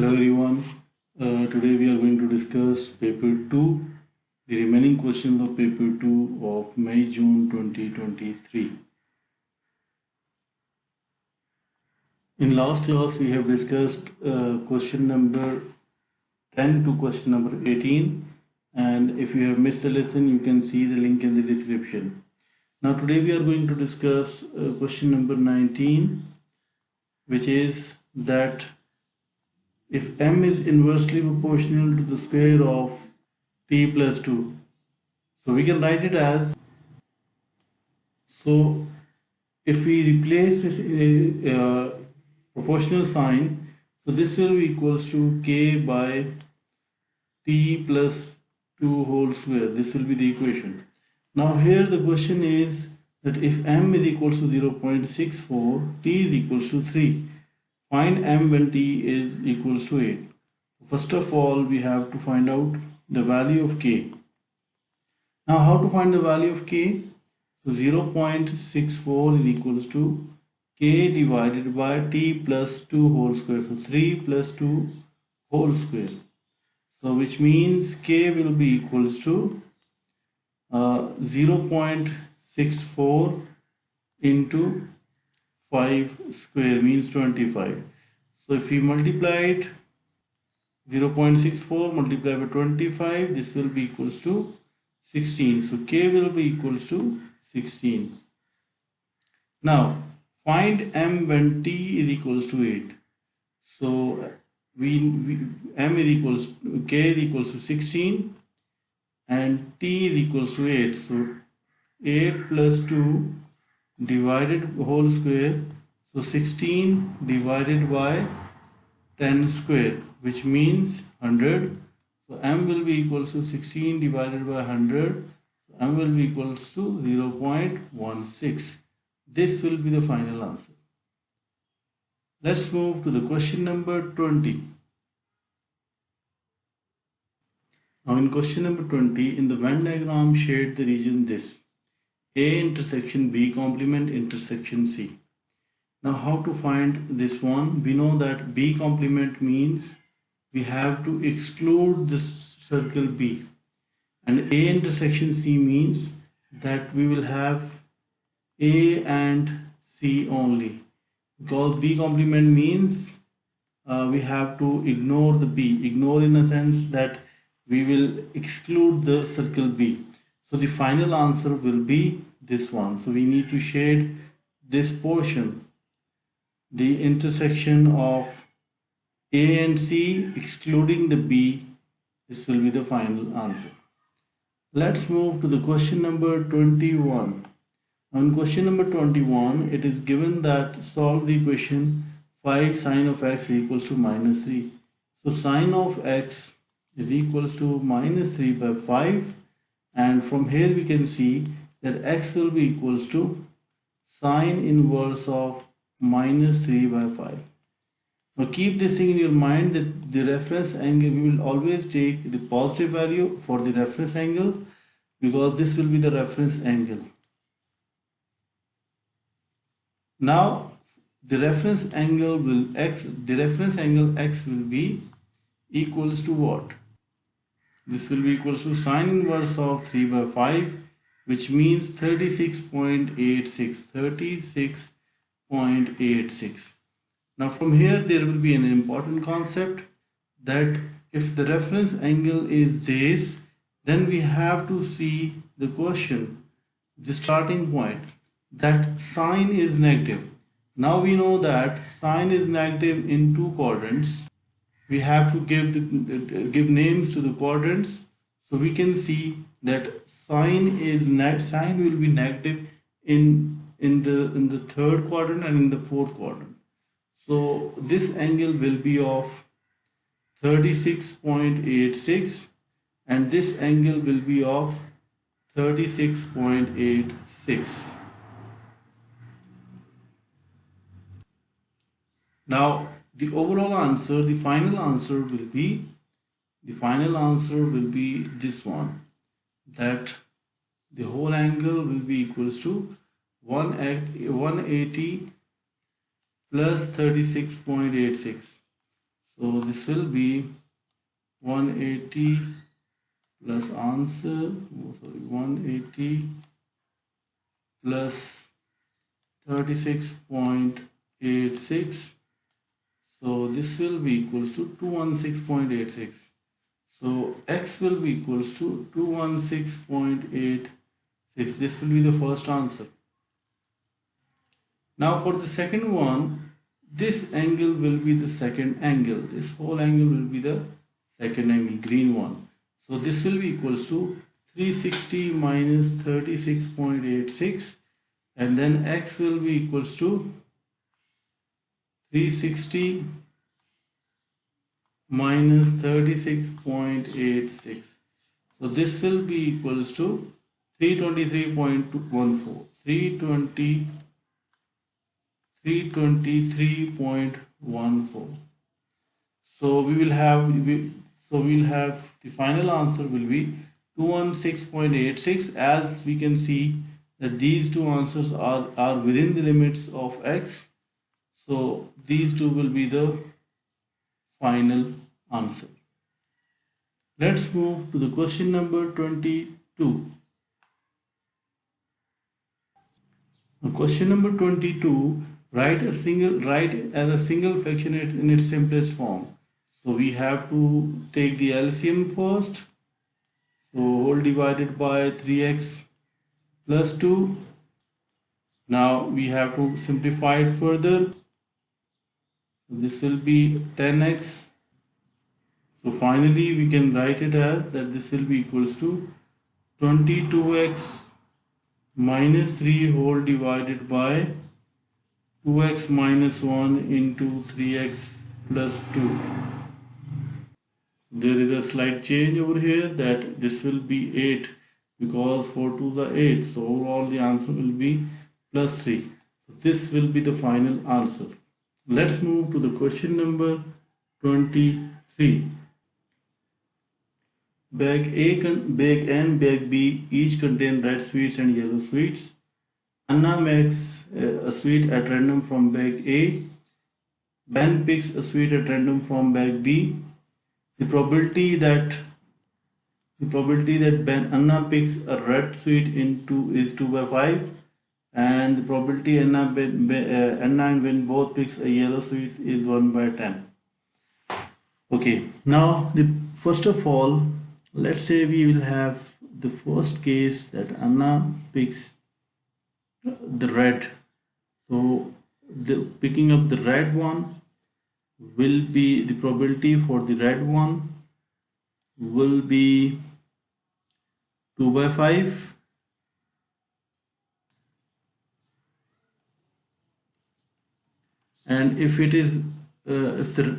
Hello everyone. Today we are going to discuss paper 2, the remaining questions of paper 2 of May-June 2023. In last class we have discussed question number 10 to question number 18, and if you have missed the lesson you can see the link in the description. Now today we are going to discuss question number 19, which is that if m is inversely proportional to the square of t plus 2, so we can write it as, so if we replace this proportional sign, so this will be equals to k by t plus 2 whole square. This will be the equation. Now here the question is that if m is equals to 0.64, t is equals to 3. Find m when t is equals to 8. First of all, we have to find out the value of k. Now how to find the value of k? So 0.64 is equals to k divided by t plus 2 whole square. So 3 plus 2 whole square. So which means k will be equals to 0.64 into 5 square means 25. So if we multiply it, 0.64 multiplied by 25, this will be equals to 16. So k will be equals to 16. Now find m when t is equals to 8. So m is equals k is equals to 16 and t is equals to 8. So 8 plus 2 divided whole square, so 16 divided by 10 square, which means 100. So m will be equals to 16 divided by 100. So m will be equals to 0.16. This will be the final answer. Let's move to the question number 20. Now in question number 20, in the Venn diagram shade the region this: A intersection B complement intersection C. Now how to find this one? We know that B complement means we have to exclude this circle B, and A intersection C means that we will have A and C only, because B complement means we have to ignore the B, ignore in a sense that we will exclude the circle B. So the final answer will be this one. So we need to shade this portion, the intersection of A and C excluding the B. This will be the final answer. Let's move to the question number 21. On question number 21, it is given that solve the equation 5 sine of x equals to minus 3. So sine of x is equals to minus 3 by 5, and from here we can see that x will be equals to sine inverse of minus 3 by 5. Now keep this thing in your mind that the reference angle, we will always take the positive value for the reference angle, because this will be the reference angle. Now the reference angle x will be equals to what? This will be equals to sine inverse of 3 by 5, which means 36.86. Now from here there will be an important concept, that if the reference angle is this, then we have to see the question, the starting point, that sine is negative. Now we know that sine is negative in two quadrants. We have to give names to the quadrants, so we can see that sine will be negative in the third quadrant and in the fourth quadrant. So this angle will be of 36.86 and this angle will be of 36.86. Now the overall answer, the final answer will be this one, that the whole angle will be equals to 180 plus 36.86. So this will be 180 plus answer, 180 plus 36.86. So this will be equals to 216.86. So x will be equals to 216.86. This will be the first answer. Now for the second one, this angle will be the second angle. This whole angle will be the second angle, green one. So this will be equals to 360 minus 36.86, and then x will be equals to 360 minus 36.86. So this will be equals to 323.14. 323.14. So we will have the final answer will be 216.86. As we can see that these two answers are within the limits of x. So these two will be the final answer. Let's move to the question number 22. Now, question number 22, write as a single fraction in its simplest form. So we have to take the LCM first. So whole divided by 3x plus 2. Now we have to simplify it further. This will be 10x. So finally we can write it as that this will be equals to 22x minus 3 whole divided by 2x minus 1 into 3x plus 2. There is a slight change over here that this will be 8 because 4 2s are 8. So overall the answer will be plus 3. So this will be the final answer. Let's move to the question number 23. Bag A and bag B each contain red sweets and yellow sweets. Anna makes a sweet at random from bag A. Ben picks a sweet at random from bag B. The probability that Anna picks a red sweet is 2 by 5, and the probability Anna and Ben both picks a yellow sweet is 1 by 10. Okay, now first of all, let's say we will have the first case that Anna picks the red. So the picking up the red one will be the probability for the red one will be 2 by 5, and if the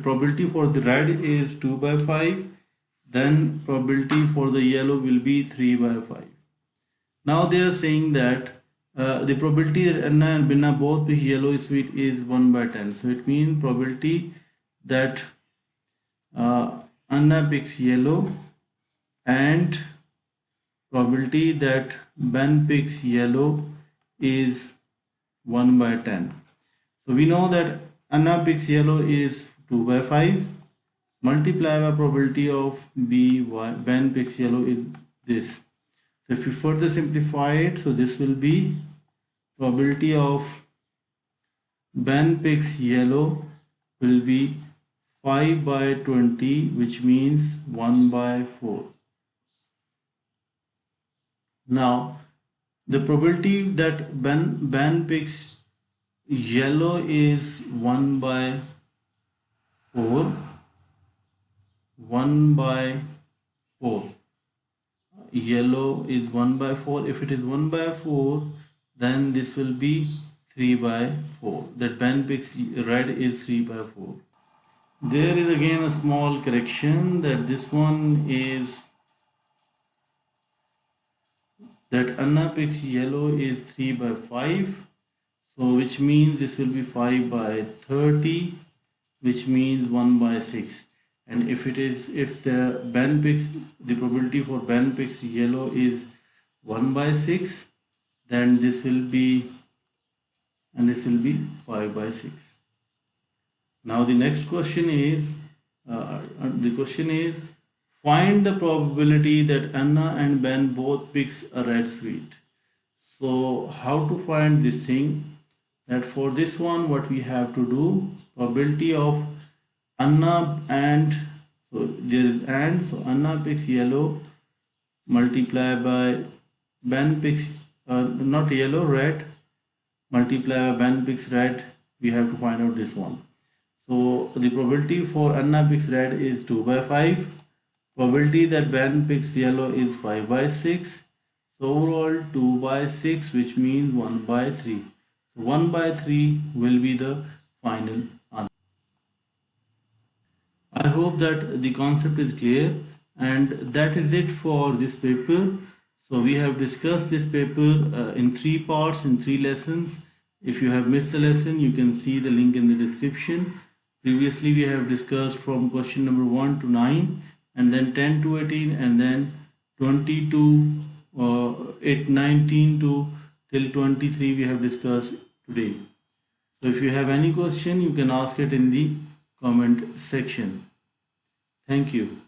probability for the red is 2 by 5, then probability for the yellow will be 3 by 5. Now they are saying that the probability that Anna and Binna both pick yellow sweet is 1 by 10. So it means probability that Anna picks yellow and probability that Ben picks yellow is 1 by 10. So we know that Anna picks yellow is 2 by 5. Multiply by probability of Ben picks yellow is this. So if you further simplify it, so this will be probability of Ben picks yellow will be 5 by 20, which means 1 by 4. Now the probability that Ben picks yellow is 1 by 4. 1 by 4. Yellow is 1 by 4. If it is 1 by 4, then this will be 3 by 4. That Ben picks red is 3 by 4. There is again a small correction that this one is that Anna picks yellow is 3 by 5. So which means this will be 5 by 30, which means 1 by 6. And if the probability for Ben picks yellow is 1 by 6, then this will be 5 by 6. Now the next question is The question is, find the probability that Anna and Ben both picks a red sweet. So how to find this thing? That for this one, what we have to do, probability of Anna and, so there is and, so Anna picks yellow, multiply by Ben picks not yellow, red, multiply by Ben picks red. We have to find out this one. So the probability for Anna picks red is 2 by 5. Probability that Ben picks yellow is 5 by 6. So overall 2 by 6, which means 1 by 3. So 1 by 3 will be the final answer. I hope that the concept is clear, and that is it for this paper. So we have discussed this paper in 3 parts, in 3 lessons. If you have missed the lesson, you can see the link in the description. Previously, we have discussed from question number 1 to 9, and then 10 to 18, and then 20 to 19 to till 23 we have discussed today. So if you have any question, you can ask it in the comment section. Thank you.